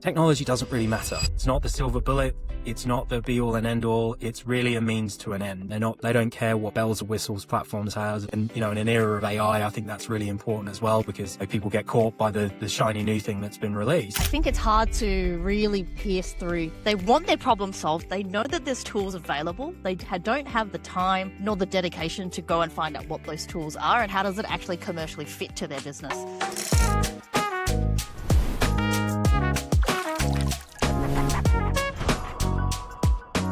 Technology doesn't really matter. It's not the silver bullet. It's not the be all and end all. It's really a means to an end. They don't care what bells and whistles platforms have. And, in an era of AI, I think that's really important as well, because people get caught by the shiny new thing that's been released. I think it's hard to really pierce through. They want their problem solved. They know that there's tools available. They don't have the time nor the dedication to go and find out what those tools are and how does it actually commercially fit to their business.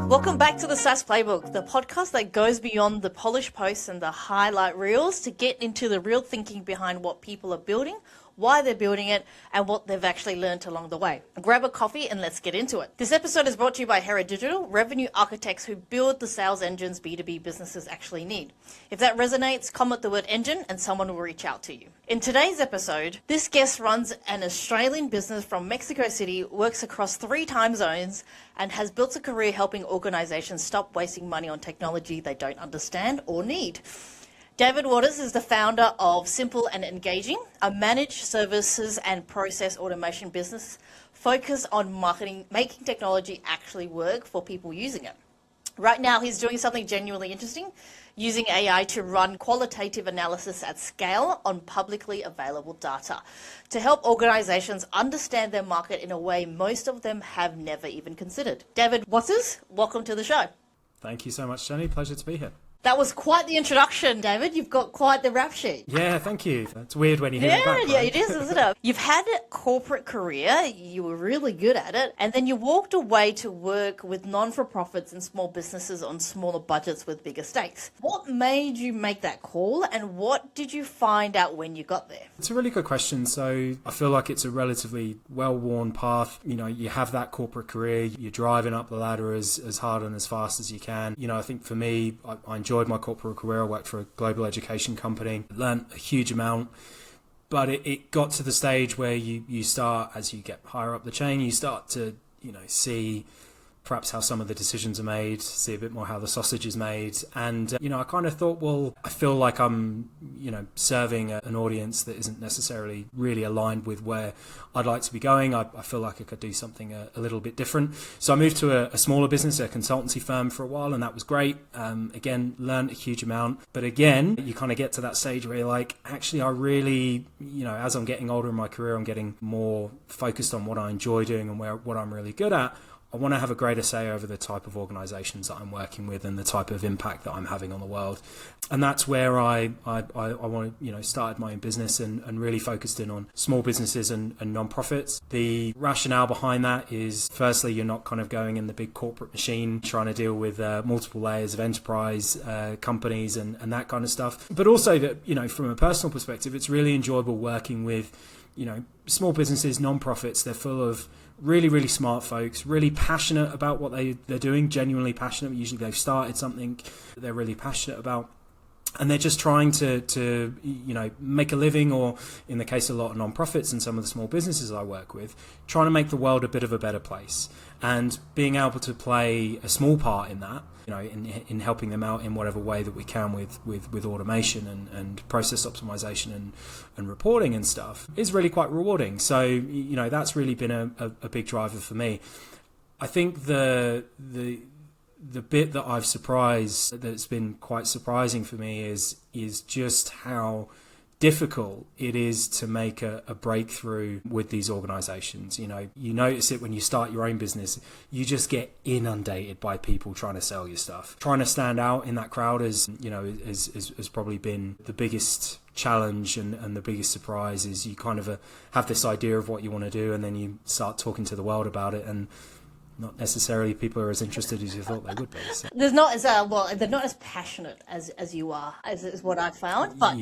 Welcome back to the SaaS Playbook, the podcast that goes beyond the polished posts and the highlight reels to get into the real thinking behind what people are building, why they're building it, and what they've actually learned along the way. Grab a coffee and let's get into it. This episode is brought to you by Hera Digital, revenue architects who build the sales engines B2B businesses actually need. If that resonates, comment the word engine and someone will reach out to you. In today's episode, this guest runs an Australian business from Mexico City, works across 3 time zones, and has built a career helping organizations stop wasting money on technology they don't understand or need. David Waters is the founder of Simple and Engaging, a managed services and process automation business focused on making technology actually work for people using it. Right now, he's doing something genuinely interesting, using AI to run qualitative analysis at scale on publicly available data to help organizations understand their market in a way most of them have never even considered. David Waters, welcome to the show. Thank you so much, Jenny. Pleasure to be here. That was quite the introduction, David. You've got quite the rap sheet. Yeah, thank you. It's weird when you hear it back, right? Yeah, it is, isn't it? You've had a corporate career, you were really good at it, and then you walked away to work with non-for-profits and small businesses on smaller budgets with bigger stakes. What made you make that call, and what did you find out when you got there? It's a really good question. So I feel like it's a relatively well-worn path. You have that corporate career, you're driving up the ladder as hard and as fast as you can. I think for me, I enjoyed my corporate career. I worked for a global education company, learned a huge amount, but it got to the stage where you start, as you get higher up the chain, you start to see perhaps how some of the decisions are made, see a bit more how the sausage is made. And, I kind of thought, well, I feel like I'm, serving an audience that isn't necessarily really aligned with where I'd like to be going. I feel like I could do something a little bit different. So I moved to a smaller business, a consultancy firm for a while, and that was great. Again, learned a huge amount. But again, you kind of get to that stage where you're like, actually, I really, as I'm getting older in my career, I'm getting more focused on what I enjoy doing and what I'm really good at. I want to have a greater say over the type of organizations that I'm working with and the type of impact that I'm having on the world. And that's where I started my own business and really focused in on small businesses and non-profits. The rationale behind that is, firstly, you're not kind of going in the big corporate machine trying to deal with multiple layers of enterprise companies and that kind of stuff. But also that, from a personal perspective, it's really enjoyable working with, small businesses, non-profits. They're full of really, really smart folks, really passionate about what they're doing, genuinely passionate. Usually they've started something that they're really passionate about. And they're just trying to make a living, or in the case of a lot of non-profits and some of the small businesses I work with, trying to make the world a bit of a better place. And being able to play a small part in that, in helping them out in whatever way that we can with automation and process optimization and reporting and stuff, is really quite rewarding. So, that's really been a big driver for me. I think the bit that I've surprised, that's been quite surprising for me, is just how difficult it is to make a breakthrough with these organizations. You notice it when you start your own business. You just get inundated by people trying to sell you stuff. Trying to stand out in that crowd has probably been the biggest challenge and the biggest surprise. Is you kind of have this idea of what you want to do, and then you start talking to the world about it, and not necessarily people are as interested as you thought they would be. So. They're not as passionate as you are, as is what I've found. But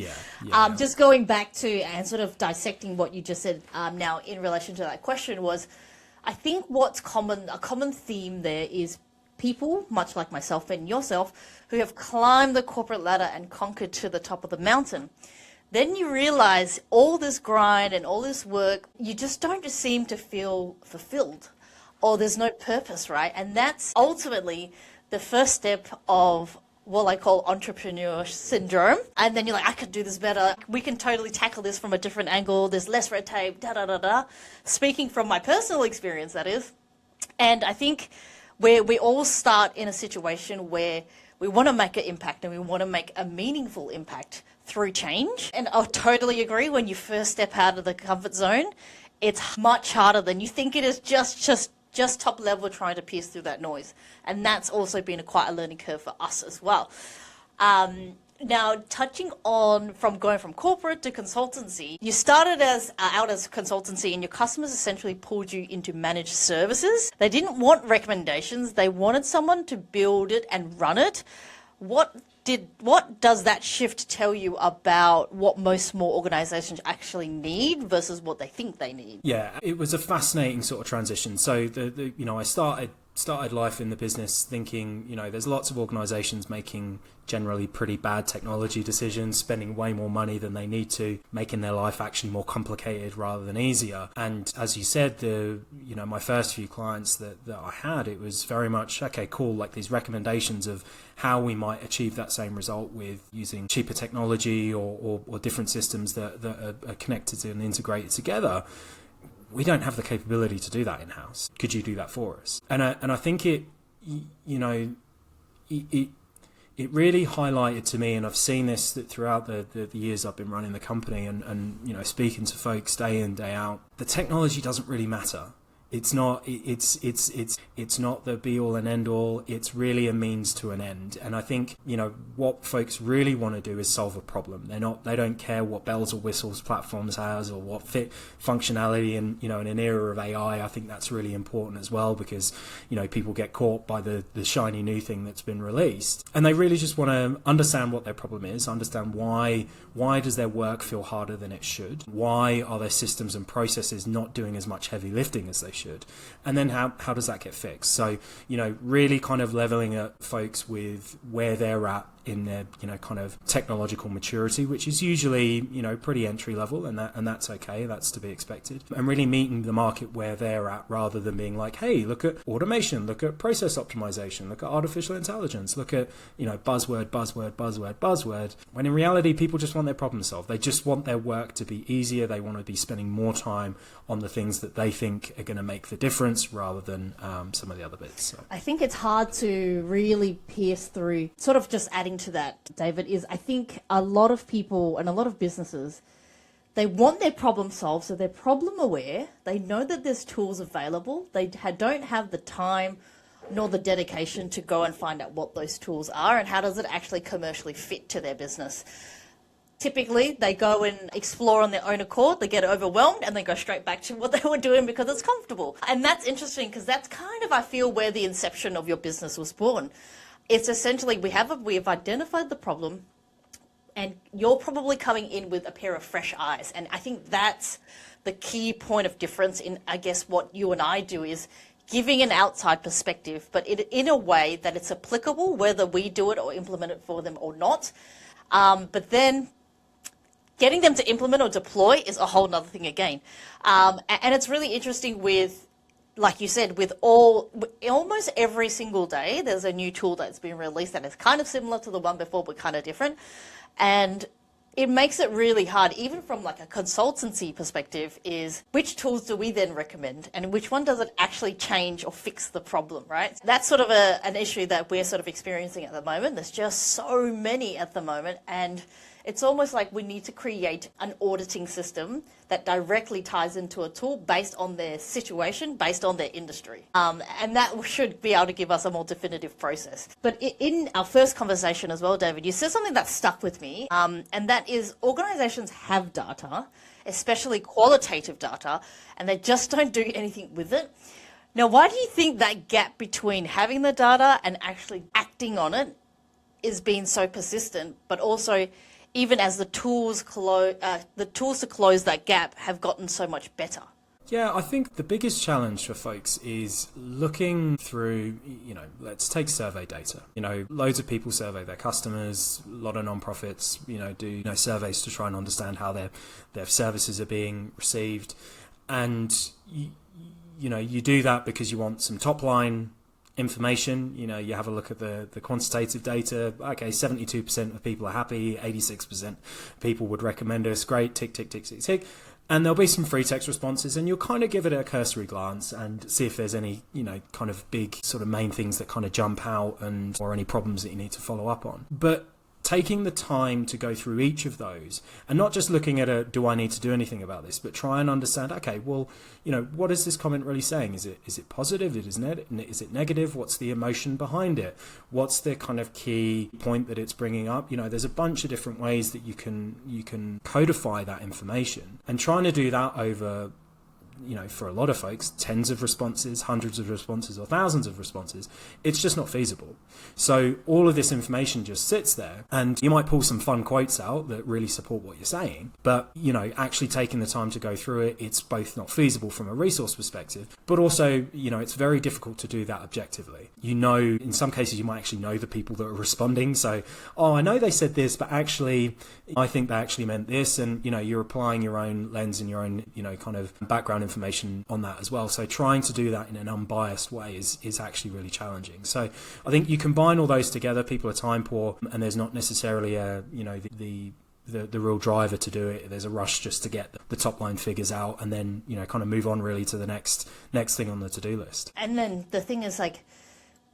just going back to and sort of dissecting what you just said now in relation to that question was, I think a common theme there is people, much like myself and yourself, who have climbed the corporate ladder and conquered to the top of the mountain. Then you realize all this grind and all this work, you just don't seem to feel fulfilled. Or there's no purpose, right? And that's ultimately the first step of what I call entrepreneur syndrome. And then you're like, I could do this better. We can totally tackle this from a different angle. There's less red tape, da da da da. Speaking from my personal experience, that is. And I think where we all start in a situation where we want to make an impact and we want to make a meaningful impact through change. And I totally agree, when you first step out of the comfort zone, it's much harder than you think it is, just top level trying to pierce through that noise. And that's also been quite a learning curve for us as well. Now, touching on from going from corporate to consultancy, you started out as consultancy, and your customers essentially pulled you into managed services. They didn't want recommendations. They wanted someone to build it and run it. What does that shift tell you about what most small organizations actually need versus what they think they need? Yeah, it was a fascinating sort of transition. So I started life in the business thinking, there's lots of organizations making generally pretty bad technology decisions, spending way more money than they need to, making their life actually more complicated rather than easier. And as you said, my first few clients that I had, it was very much, okay, cool, like these recommendations of how we might achieve that same result with using cheaper technology or different systems that are connected and integrated together. We don't have the capability to do that in-house. Could you do that for us? And I think it really highlighted to me, and I've seen this throughout the years I've been running the company and speaking to folks day in, day out, the technology doesn't really matter. It's not the be all and end all. It's really a means to an end. And I think, what folks really want to do is solve a problem. They don't care what bells or whistles platforms has or what functionality. And, in an era of AI, I think that's really important as well, because, people get caught by the shiny new thing that's been released. And they really just want to understand what their problem is, understand why does their work feel harder than it should? Why are their systems and processes not doing as much heavy lifting as they should? And then how does that get fixed? So, really kind of leveling at folks with where they're at in their, kind of technological maturity, which is usually, pretty entry level, and that's okay. That's to be expected. And really meeting the market where they're at, rather than being like, hey, look at automation, look at process optimization, look at artificial intelligence, look at, buzzword, when in reality, people just want their problem solved. They just want their work to be easier. They want to be spending more time on the things that they think are going to make the difference, rather than some of the other bits. So. I think it's hard to really pierce through, sort of just adding to that, David, is I think a lot of people and a lot of businesses, they want their problem solved, so they're problem aware. They know that there's tools available. They don't have the time nor the dedication to go and find out what those tools are and how does it actually commercially fit to their business. Typically, they go and explore on their own accord, they get overwhelmed, and they go straight back to what they were doing because it's comfortable. And that's interesting, because that's kind of, I feel, where the inception of your business was born. It's essentially, we have identified the problem, and you're probably coming in with a pair of fresh eyes. And I think that's the key point of difference in, I guess, what you and I do, is giving an outside perspective, but in a way that it's applicable, whether we do it or implement it for them or not. But then getting them to implement or deploy is a whole nother thing again. And it's really interesting with, like you said, with almost every single day, there's a new tool that's been released that is kind of similar to the one before, but kind of different. And it makes it really hard, even from like a consultancy perspective, is which tools do we then recommend and which one does it actually change or fix the problem, right? That's sort of an issue that we're sort of experiencing at the moment. There's just so many at the moment, and it's almost like we need to create an auditing system that directly ties into a tool based on their situation, based on their industry. And that should be able to give us a more definitive process. But in our first conversation as well, David, you said something that stuck with me, and that is organizations have data, especially qualitative data, and they just don't do anything with it. Now, why do you think that gap between having the data and actually acting on it is being so persistent, but also even as the tools to close that gap have gotten so much better? Yeah, I think the biggest challenge for folks is looking through, let's take survey data. Loads of people survey their customers, a lot of nonprofits, do surveys to try and understand how their services are being received. And, you do that because you want some top line information. You have a look at the quantitative data. Okay, 72% of people are happy, 86% of people would recommend us. Great, tick, tick, tick, tick, tick. And there'll be some free text responses, and you'll kind of give it a cursory glance and see if there's any, kind of big sort of main things that kind of jump out or any problems that you need to follow up on. But taking the time to go through each of those and not just looking at do I need to do anything about this, but try and understand, okay, well, what is this comment really saying? Is it positive? Is it negative? What's the emotion behind it? What's the kind of key point that it's bringing up? There's a bunch of different ways that you can codify that information, and trying to do that over, for a lot of folks, tens of responses, hundreds of responses, or thousands of responses, it's just not feasible. So all of this information just sits there, and you might pull some fun quotes out that really support what you're saying, but actually taking the time to go through it, it's both not feasible from a resource perspective, but also it's very difficult to do that objectively. In some cases you might actually know the people that are responding, so I know they said this, but actually I think they actually meant this, and you're applying your own lens and your own kind of background information on that as well. So trying to do that in an unbiased way is actually really challenging. So I think you combine all those together. People are time poor, and there's not necessarily the real driver to do it. There's a rush just to get the top line figures out, and then kind of move on really to the next thing on the to-do list. And then the thing is,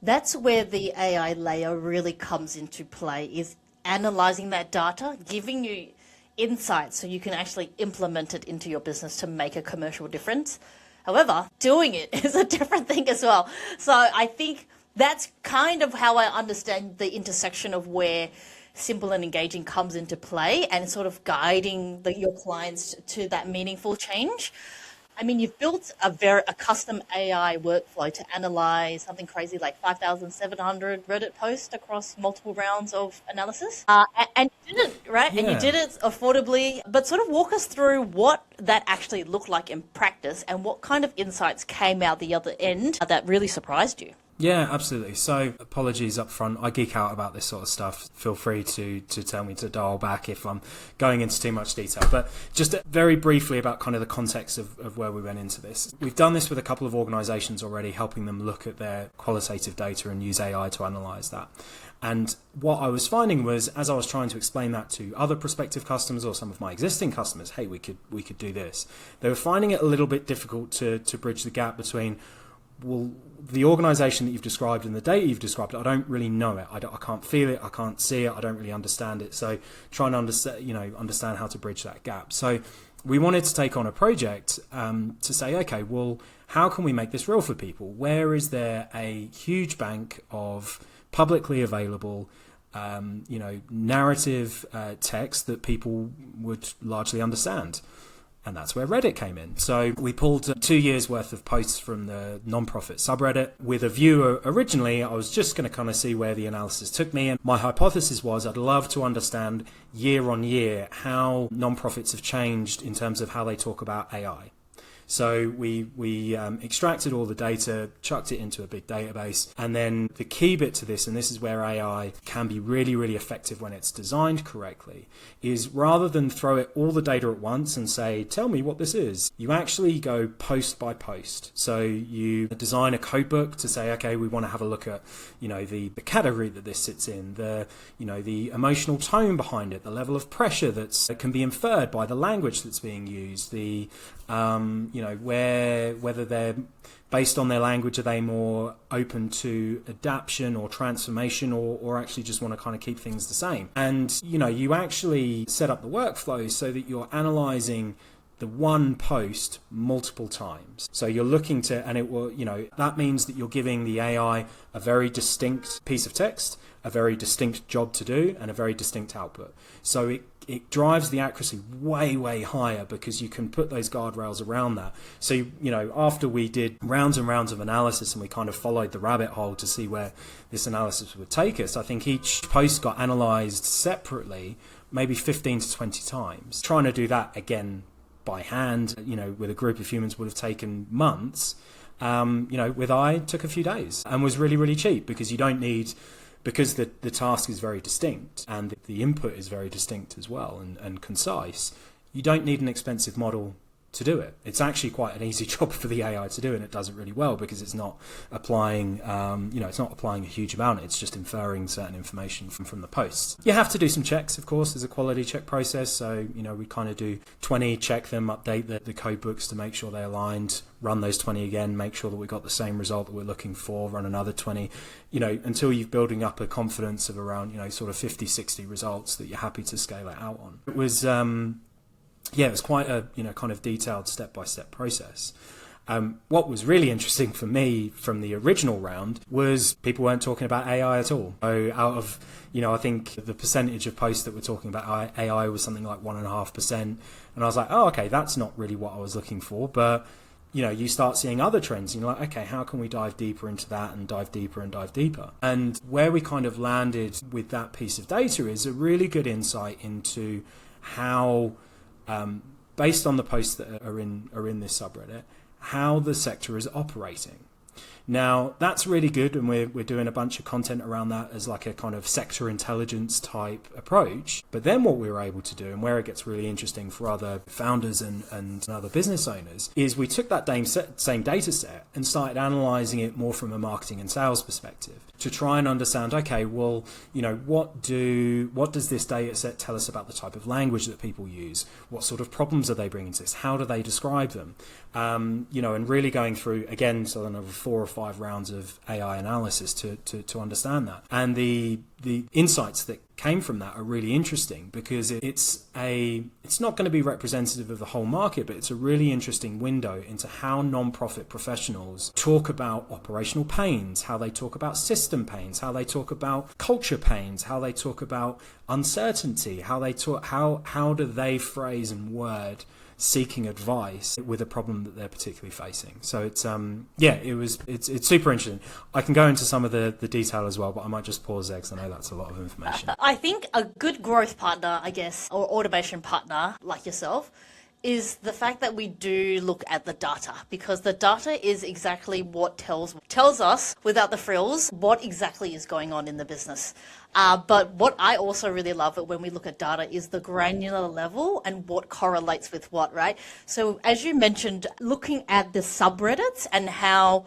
that's where the AI layer really comes into play, is analyzing that data, giving you insights so you can actually implement it into your business to make a commercial difference. However, doing it is a different thing as well. So I think that's kind of how I understand the intersection of where simple and engaging comes into play, and sort of guiding your clients to that meaningful change. I mean, you've built a custom AI workflow to analyze something crazy like 5,700 Reddit posts across multiple rounds of analysis. And you did it, right? Yeah. And you did it affordably. But sort of walk us through what that actually looked like in practice, and what kind of insights came out the other end that really surprised you. Yeah, absolutely. So apologies up front. I geek out about this sort of stuff. Feel free to tell me to dial back if I'm going into too much detail. But just very briefly about kind of the context of where we went into this. We've done this with a couple of organizations already, helping them look at their qualitative data and use AI to analyze that. And what I was finding was, as I was trying to explain that to other prospective customers or some of my existing customers, hey, we could do this. They were finding it a little bit difficult to bridge the gap between, well, the organization that you've described and the data you've described, I don't really know it. I can't feel it. I can't see it. I don't really understand it. So trying to understand how to bridge that gap. So we wanted to take on a project to say, okay, well, how can we make this real for people? Where is there a huge bank of publicly available narrative text that people would largely understand? And that's where Reddit came in. So we pulled 2 years worth of posts from the nonprofit subreddit with a view. Originally, I was just going to kind of see where the analysis took me. And my hypothesis was I'd love to understand year on year how nonprofits have changed in terms of how they talk about AI. So we extracted all the data, chucked it into a big database, and then the key bit to this, and this is where AI can be really, really effective when it's designed correctly, is rather than throw all the data at once and say, tell me what this is, you actually go post by post. So you design a code book to say, okay, we want to have a look at, the category that this sits in, the emotional tone behind it, the level of pressure that can be inferred by the language that's being used, the whether they're based on their language, are they more open to adaptation or transformation, or actually just want to kind of keep things the same. And you actually set up the workflow so that you're analyzing the one post multiple times. So you're looking to, and it will, that means that you're giving the AI a very distinct piece of text, a very distinct job to do, and a very distinct output. So it drives the accuracy way, way higher because you can put those guardrails around that. So, after we did rounds and rounds of analysis and we kind of followed the rabbit hole to see where this analysis would take us, I think each post got analyzed separately, maybe 15 to 20 times. Trying to do that again by hand, with a group of humans would have taken months. With AI, it took a few days and was really, really cheap because you don't need... Because the task is very distinct and the input is very distinct as well and concise, you don't need an expensive model to do it. It's actually quite an easy job for the AI to do, and it does it really well because it's not applying, it's not applying a huge amount. It's just inferring certain information from the posts. You have to do some checks, of course. There's a quality check process. So, we kind of do 20, check them, update the code books to make sure they're aligned, run those 20 again, make sure that we got the same result that we're looking for, run another 20, until you're building up a confidence of around, sort of 50, 60 results that you're happy to scale it out on. It was, it was quite a kind of detailed step-by-step process. What was really interesting for me from the original round was people weren't talking about AI at all. So out of, I think the percentage of posts that were talking about AI was something like 1.5%. And I was like, oh, okay, that's not really what I was looking for. But, you start seeing other trends and you're like, okay, how can we dive deeper into that and dive deeper and dive deeper? And where we kind of landed with that piece of data is a really good insight into how, based on the posts that are in this subreddit, how the sector is operating. Now, that's really good, and we're doing a bunch of content around that as like a kind of sector intelligence type approach. But then what we were able to do, and where it gets really interesting for other founders and other business owners, is we took that same data set and started analyzing it more from a marketing and sales perspective to try and understand, okay, well, what does this data set tell us about the type of language that people use? What sort of problems are they bringing to this? How do they describe them? And really going through, again, sort of 4 or 5 rounds of AI analysis to understand that. And the insights that came from that are really interesting because it's not going to be representative of the whole market, but it's a really interesting window into how non-profit professionals talk about operational pains, how they talk about system pains, how they talk about culture pains, how they talk about uncertainty, how do they phrase and word seeking advice with a problem that they're particularly facing. So it's it's super interesting. I can go into some of the detail as well, but I might just pause there because I know that's a lot of information. I think a good growth partner, I guess, or automation partner like yourself, is the fact that we do look at the data, because the data is exactly what tells us, without the frills, what exactly is going on in the business. But what I also really love when we look at data is the granular level and what correlates with what, right? So as you mentioned, looking at the subreddits and how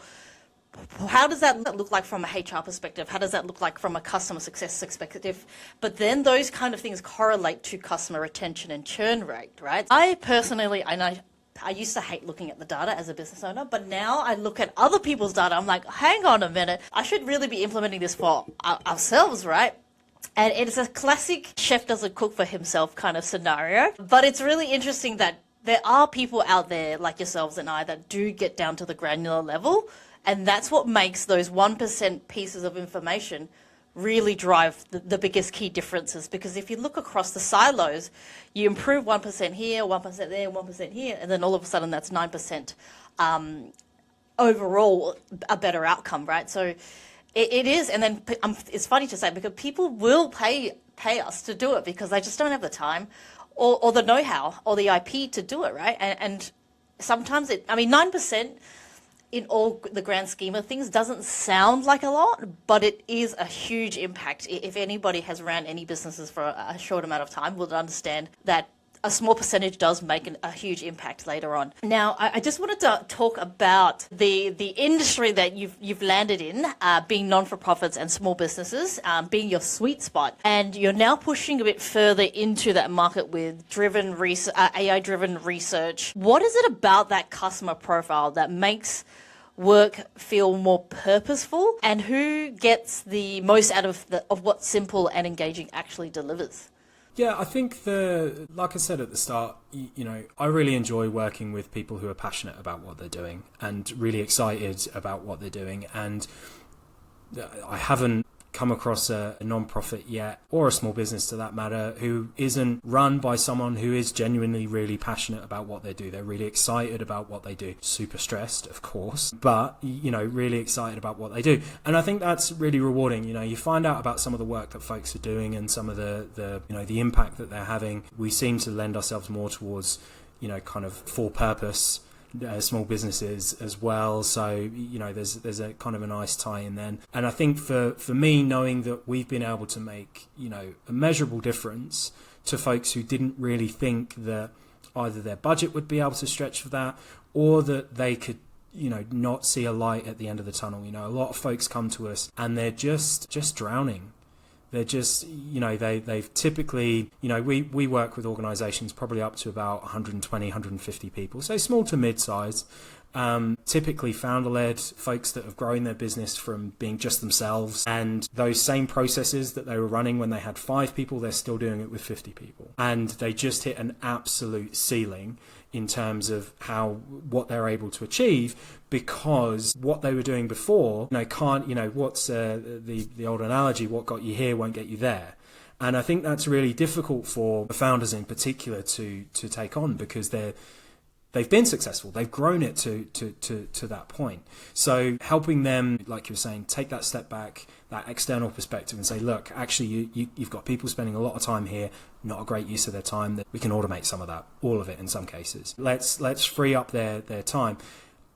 does that look like from a HR perspective? How does that look like from a customer success perspective? But then those kind of things correlate to customer retention and churn rate, right? I personally, I used to hate looking at the data as a business owner, but now I look at other people's data. I'm like, hang on a minute. I should really be implementing this for ourselves, right? And it's a classic chef doesn't cook for himself kind of scenario. But it's really interesting that there are people out there like yourselves and I that do get down to the granular level. And that's what makes those 1% pieces of information really drive the biggest key differences. Because if you look across the silos, you improve 1% here, 1% there, 1% here, and then all of a sudden that's 9% overall a better outcome, right? So it is, and then it's funny to say because people will pay us to do it because they just don't have the time or the know-how or the IP to do it, right? And sometimes 9%, in all the grand scheme of things, doesn't sound like a lot, but it is a huge impact. If anybody has ran any businesses for a short amount of time, will understand that a small percentage does make a huge impact later on. Now, I just wanted to talk about the industry that you've landed in, being non-for-profits and small businesses, being your sweet spot. And you're now pushing a bit further into that market with AI-driven research. What is it about that customer profile that makes work feel more purposeful, and who gets the most out of what simple and engaging actually delivers? Yeah, I think like I said at the start, I really enjoy working with people who are passionate about what they're doing and really excited about what they're doing. And I haven't come across a non-profit yet, or a small business to that matter, who isn't run by someone who is genuinely really passionate about what they do. They're really excited about what they do. Super stressed, of course, but, really excited about what they do. And I think that's really rewarding. You find out about some of the work that folks are doing and some of the impact that they're having. We seem to lend ourselves more towards, kind of for purpose small businesses as well, so there's a kind of a nice tie in then. And I think for me, knowing that we've been able to make a measurable difference to folks who didn't really think that either their budget would be able to stretch for that, or that they could not see a light at the end of the tunnel. A lot of folks come to us and they're just drowning. They're just, they've typically, we work with organizations probably up to about 120, 150 people, so small to mid-size. Typically founder-led folks that have grown their business from being just themselves, and those same processes that they were running when they had 5 people, they're still doing it with 50 people, and they just hit an absolute ceiling in terms of what they're able to achieve, because what they were doing before, what's the old analogy, what got you here won't get you there. And I think that's really difficult for the founders in particular to take on, because they've been successful. They've grown it to that point. So helping them, like you were saying, take that step back, that external perspective, and say, look, actually, you've got people spending a lot of time here, not a great use of their time. That we can automate some of that, all of it in some cases. Let's free up their time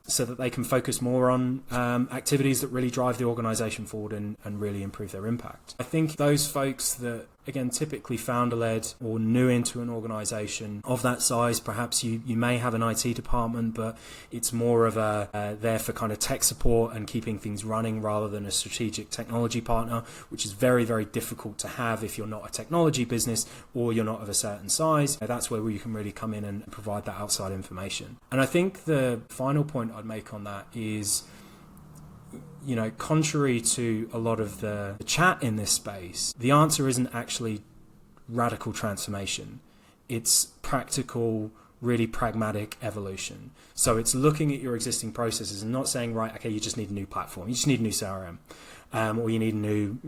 so that they can focus more on activities that really drive the organization forward and really improve their impact. I think those folks that, again, typically founder-led or new into an organization of that size, perhaps you may have an IT department, but it's more of there for kind of tech support and keeping things running rather than a strategic technology partner, which is very, very difficult to have if you're not a technology business or you're not of a certain size. That's where you can really come in and provide that outside information. And I think the final point I'd make on that is, contrary to a lot of the chat in this space, the answer isn't actually radical transformation. It's practical, really pragmatic evolution. So it's looking at your existing processes and not saying, right, okay, you just need a new platform. You just need a new CRM, or you need a new,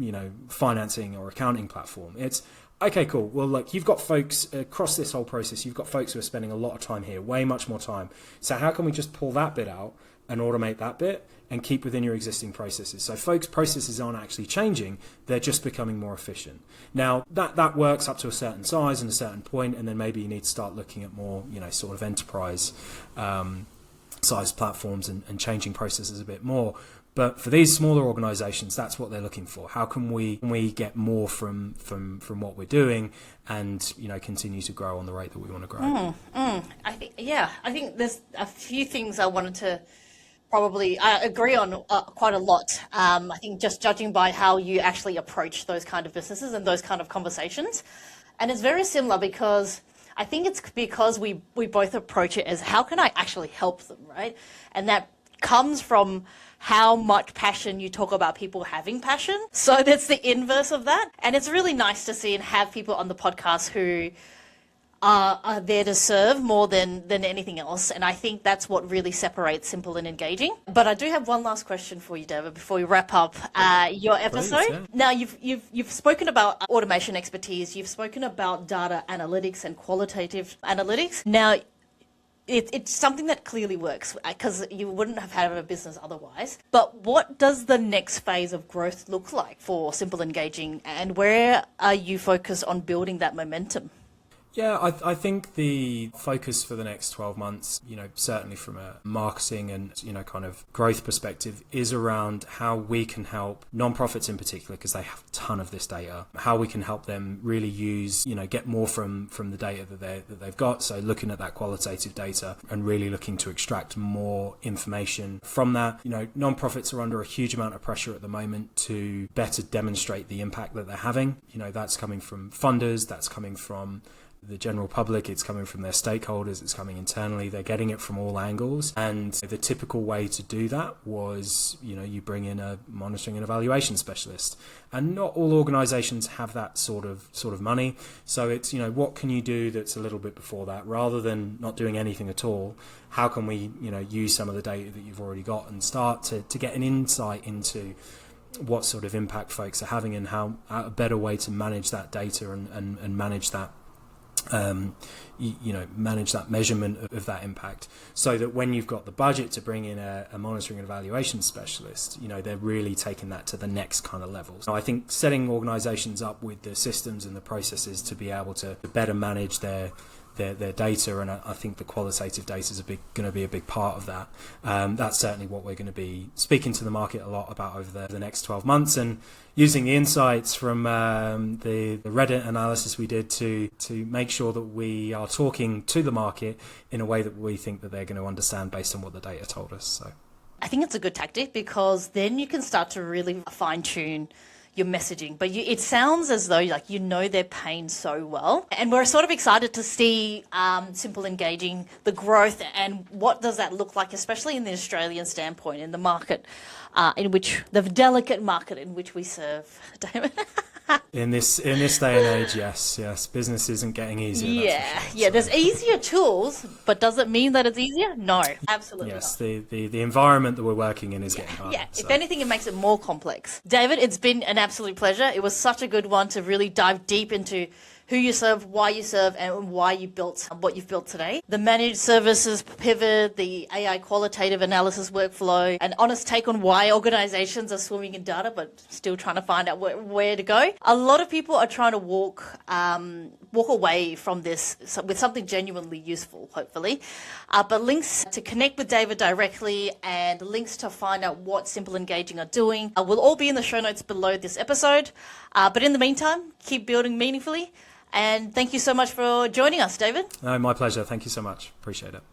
financing or accounting platform. It's, okay, cool. Well, look, you've got folks across this whole process. You've got folks who are spending a lot of time here, way much more time. So how can we just pull that bit out and automate that bit and keep within your existing processes? So folks' processes aren't actually changing. They're just becoming more efficient. Now, that works up to a certain size and a certain point, and then maybe you need to start looking at more, sort of enterprise size platforms and changing processes a bit more. But for these smaller organizations, that's what they're looking for. How can we get more from what we're doing and, continue to grow on the rate that we want to grow? I think there's a few things I wanted to probably agree on quite a lot. I think just judging by how you actually approach those kind of businesses and those kind of conversations. And it's very similar, because I think it's because we both approach it as, how can I actually help them, right? And that comes from how much passion you talk about people having passion. So that's the inverse of that. And it's really nice to see and have people on the podcast who are there to serve more than anything else. And I think that's what really separates Simple and Engaging. But I do have one last question for you, David, before we wrap up your episode. Please, yeah. Now, you've spoken about automation expertise. You've spoken about data analytics and qualitative analytics. Now, it's something that clearly works, because you wouldn't have had a business otherwise. But what does the next phase of growth look like for Simple Engaging, and where are you focused on building that momentum? Yeah, I think the focus for the next 12 months, certainly from a marketing and, kind of growth perspective, is around how we can help nonprofits in particular, because they have a ton of this data, how we can help them really use, get more from the data that they've got. So looking at that qualitative data and really looking to extract more information from that. Nonprofits are under a huge amount of pressure at the moment to better demonstrate the impact that they're having. That's coming from funders, that's coming from the general public, it's coming from their stakeholders, it's coming internally. They're getting it from all angles, and the typical way to do that was you bring in a monitoring and evaluation specialist, and not all organizations have that sort of money. So it's what can you do that's a little bit before that, rather than not doing anything at all. How can we use some of the data that you've already got and start to get an insight into what sort of impact folks are having, and how a better way to manage that data and manage that manage that measurement of that impact, so that when you've got the budget to bring in a monitoring and evaluation specialist, they're really taking that to the next kind of level. So I think setting organizations up with the systems and the processes to be able to better manage their their data, and I think the qualitative data is going to be a big part of that. That's certainly what we're going to be speaking to the market a lot about over the next 12 months, and using the insights from the Reddit analysis we did to make sure that we are talking to the market in a way that we think that they're going to understand based on what the data told us. So I think it's a good tactic, because then you can start to really fine tune your messaging. But it sounds as though like you know their pain so well, and we're sort of excited to see Simple Engaging, the growth, and what does that look like, especially in the Australian standpoint, in the market in which the delicate market in which we serve, David. In this day and age, yes, business isn't getting easier. Yeah, yeah. There's easier tools, but does it mean that it's easier? No, absolutely yes, not. The environment that we're working in is getting harder. Yeah, if anything, it makes it more complex. David, it's been an absolute pleasure. It was such a good one to really dive deep into who you serve, why you serve, and why you built what you've built today. The managed services pivot, the AI qualitative analysis workflow, an honest take on why organizations are swimming in data but still trying to find out where to go. A lot of people are trying to walk away from this with something genuinely useful, hopefully. But links to connect with David directly and links to find out what Simple Engaging are doing will all be in the show notes below this episode. But in the meantime, keep building meaningfully. And thank you so much for joining us, David. No, my pleasure. Thank you so much. Appreciate it.